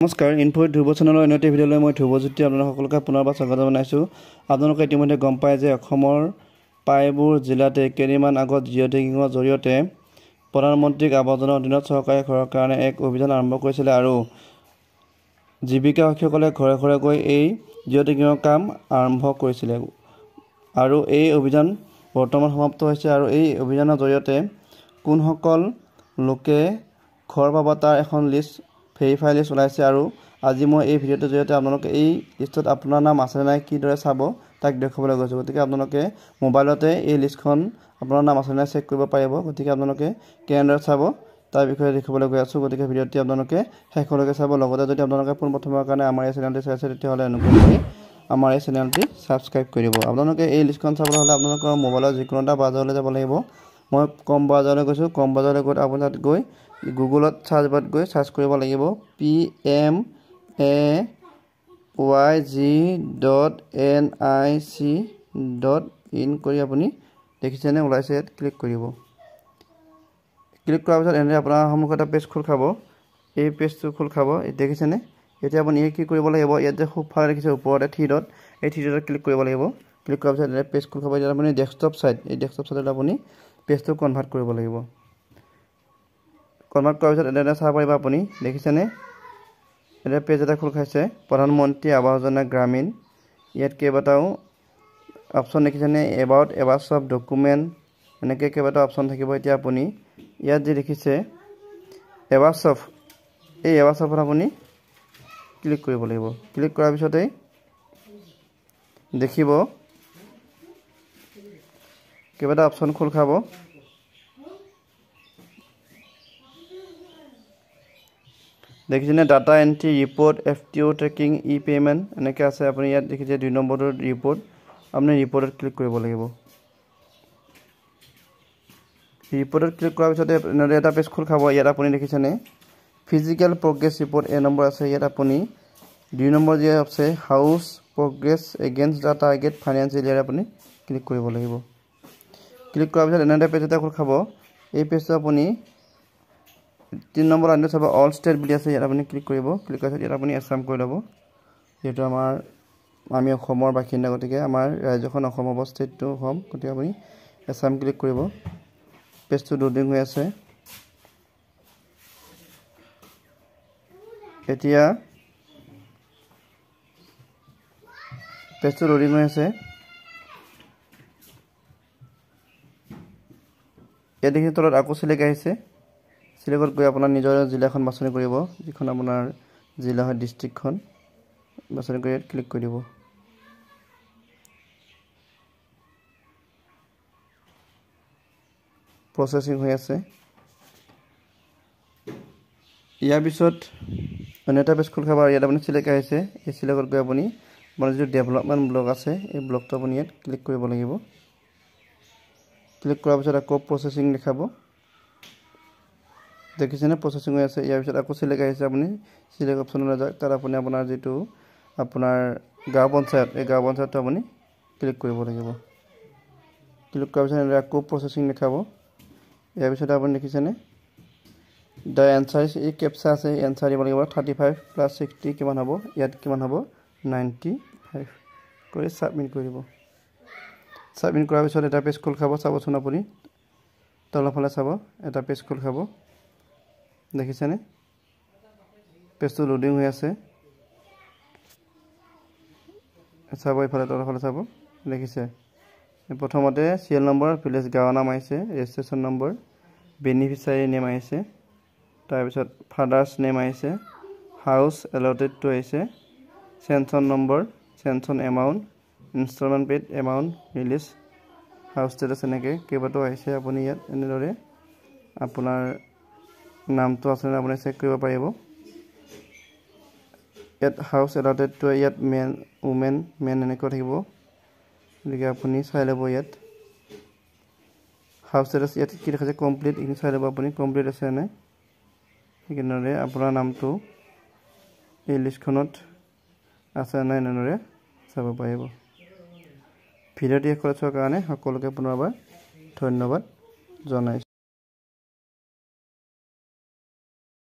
নমস্কাৰ ইনফো ধ্ৰুৱ চেনেলৰ অন্যটি ভিডিঅ'লৈ মই ধ্ৰুৱজ্যোতি আপোনালোক সকলোকে পুনৰবাৰ স্বাগত জনাইছোঁ। আপোনালোকে ইতিমধ্যে গম পায় যে অসমৰ প্ৰায়বোৰ জিলাতে কেইদিনমান আগত জিঅ' টেকিঙৰ জৰিয়তে প্ৰধানমন্ত্ৰীক আৱাস যোজনাৰ অধীনত চৰকাৰে ঘৰৰ কাৰণে এক অভিযান আৰম্ভ কৰিছিলে আৰু জীৱিকাসকলে ঘৰে ঘৰে গৈ এই জিঅ' টেকিঙৰ কাম আৰম্ভ কৰিছিলে আৰু এই অভিযান বৰ্তমান সমাপ্ত হৈছে আৰু এই অভিযানৰ জৰিয়তে কোনসকল লোকে ঘৰ পাব তাৰ এখন লিষ্ট ভেৰিফাই লিষ্ট ওলাইছে আৰু আজি মই এই ভিডিঅ'টোৰ জৰিয়তে আপোনালোকে এই লিষ্টত আপোনাৰ নাম আছে নাই কিদৰে চাব তাক দেখুৱাবলৈ গৈছোঁ। গতিকে আপোনালোকে মোবাইলতে এই লিষ্টখন আপোনাৰ নাম আছে নাই চেক কৰিব পাৰিব। গতিকে আপোনালোকে কেনেদৰে চাব তাৰ বিষয়ে দেখাবলৈ গৈ আছোঁ। গতিকে ভিডিঅ'টি আপোনালোকে শেষলৈকে চাব। লগতে যদি আপোনালোকে পোনপ্ৰথমৰ কাৰণে আমাৰ এই চেনেলটি চাইছে তেতিয়াহ'লে অনুগ্ৰহ কৰি আমাৰ এই চেনেলটি ছাবস্ক্ৰাইব কৰি দিব। আপোনালোকে এই লিষ্টখন চাবলৈ হ'লে আপোনালোকৰ মোবাইলৰ যিকোনো এটা ব্ৰাউজাৰলৈ যাব লাগিব। মই কম ব্ৰাউজাৰলৈ গৈছোঁ। কম ব্ৰাউজাৰলৈ গৈ আপুনি তাত গৈ গুগলত চাৰ্চ বাৰত গৈ চাৰ্চ কৰিব লাগিব PMAYG.NIC.in কৰি আপুনি দেখিছেনে ওলাইছে ইয়াত ক্লিক কৰিব। ক্লিক কৰাৰ পিছত এনেদৰে আপোনাৰ সন্মুখত এটা পেজ খোল খাব। এই পেজটো খোল খাব দেখিছেনে। এতিয়া আপুনি কি কৰিব লাগিব, ইয়াত যে সোঁফালে দেখিছে ওপৰতে থ্ৰী ডট, এই থ্ৰী ডটত ক্লিক কৰিব লাগিব। ক্লিক কৰাৰ পিছত পেজ খোল খাব। এতিয়া আপুনি ডেস্কটপ চাইট, এই ডেস্কটপ চাইটত আপুনি পেজটো কনভাৰ্ট কৰিব লাগিব। কনভাৰ্ট কৰাৰ পিছত এনেদৰে চাব পাৰিব আপুনি দেখিছেনে। এটা পেজ এটা খোল খাইছে প্ৰধানমন্ত্ৰী আৱাস যোজনা গ্ৰামীণ। ইয়াত কেইবাটাও অপশ্যন দেখিছেনে, এবাউট, এবাউট অফ ডকুমেণ্ট, এনেকৈ কেইবাটাও অপশ্যন থাকিব। এতিয়া আপুনি ইয়াত যি দেখিছে এবাউট অফ, এই এবাউট অফত আপুনি ক্লিক কৰিব লাগিব। ক্লিক কৰাৰ পিছতেই দেখিব কেইবাটাও অপশ্যন খোল খাব। দেখিছেনে data entry, report, FTO tracking, e payment এনেকৈ আছে। আপুনি ইয়াত দেখিছে 2 নম্বৰটোৰ ৰিপৰ্ট, আপুনি ৰিপৰ্টত ক্লিক কৰিব লাগিব। ৰিপৰ্টত ক্লিক কৰাৰ পিছতে এনেদৰে এটা পেজ খোল খাব। ইয়াত আপুনি দেখিছেনে ফিজিকেল প্ৰগ্ৰেছ ৰিপৰ্ট এ নম্বৰ আছে। ইয়াত আপুনি 2 নম্বৰ যি আছে house progress against the target financial ইয়াত আপুনি ক্লিক কৰিব লাগিব। ক্লিক কৰাৰ পিছত এনেদৰে পেজ এটা খোল খাব। এই পেজটো আপুনি 3 নম্বৰ লাইনটো চাব অল ষ্টেট বুলি আছে। ইয়াত আপুনি ক্লিক কৰিব। ক্লিক কৰাৰ পিছত ইয়াত আপুনি এছাম কৰি ল'ব। যিহেতু আমি অসমৰ বাসিন্দা, গতিকে আমাৰ ৰাজ্যখন অসম হ'ব, ষ্টেটটো অসম, গতিকে আপুনি এছাম ক্লিক কৰিব। পেজটো লোডিং হৈ আছে। এতিয়া পেজটো লোডিং হৈ আছে। ইয়াত দেখি তলত আকৌ চিলেক্ট আহিছে। চিলেক্টত গৈ আপোনাৰ নিজৰ জিলাখন বাছনি কৰিব, যিখন আপোনাৰ জিলা হয় ডিষ্ট্ৰিক্টখন বাছনি কৰি ইয়াত ক্লিক কৰি দিব। প্ৰচেছিং হৈ আছে। ইয়াৰ পিছত অন্য এটা পেজ খোল খাব আৰু ইয়াত আপুনি চিলেক্ট আহিছে। এই চিলেক্টত গৈ আপুনি আপোনাৰ যিটো ডেভেলপমেণ্ট ব্লক আছে এই ব্লকটো আপুনি ইয়াত ক্লিক কৰিব লাগিব। ক্লিক কৰাৰ পিছত আকৌ প্ৰচেছিং দেখাব। দেখিছেনে প্ৰচেছিং হৈ আছে। ইয়াৰ পিছত আকৌ চিলেক্ট আহিছে। আপুনি চিলেক্ট অপশ্যনলৈ যাওক, তাত আপুনি আপোনাৰ যিটো আপোনাৰ গাঁও পঞ্চায়ত, এই গাঁও পঞ্চায়তটো আপুনি ক্লিক কৰিব লাগিব। ক্লিক কৰাৰ পিছত এনেদৰে আকৌ প্ৰচেছিং দেখাব। ইয়াৰ পিছত আপুনি দেখিছেনে দ্য এনচাৰ, এই কেপচা আছে, এনচাৰ দিব লাগিব। 35 + 60 কিমান হ'ব, ইয়াত কিমান হ'ব 95 কৰি ছাবমিট কৰি দিব। ছাবমিট কৰাৰ পিছত এটা পেজ খোল খাব। চাবচোন আপুনি তলৰফালে চাব, এটা পেজ খোল খাব। দেখিছেনে পেজটো লোডিং হৈ আছে। চাব এইফালে তলৰফালে চাব, দেখিছে প্ৰথমতে চিৰিয়েল নম্বৰ, ভিলেজ গাঁৱৰ নাম আহিছে, ৰেজিষ্ট্ৰেশ্যন নম্বৰ, বেনিফিচিয়াৰী নেম আহিছে, তাৰপিছত ফাদাৰ্ছ নেম আহিছে, হাউচ এলটেডটো আহিছে, sanction number, sanction amount, instalment paid amount, release, house status এনেকৈ কেইবাটাও আহিছে। আপুনি ইয়াত এনেদৰে আপোনাৰ নামটো আছে আপুনি চেক কৰিব পাৰিব। ইয়াত হাউচ এলটেডটো ইয়াত মেন, উমেন, মেন এনেকৈ থাকিব, গতিকে আপুনি চাই ল'ব। ইয়াত হাউচ ষ্টেটাছ ইয়াত কি দেখাইছে কমপ্লিট, এইখিনি চাই ল'ব আপুনি কমপ্লিট আছে নাই। ঠিক এনেদৰে আপোনাৰ নামটো এই লিষ্টখনত আছে নাই এনেদৰে চাব পাৰিব। ভিডিঅ'টি শেষ কৰি চোৱাৰ কাৰণে সকলোকে পুনৰবাৰ ধন্যবাদ জনাইছোঁ।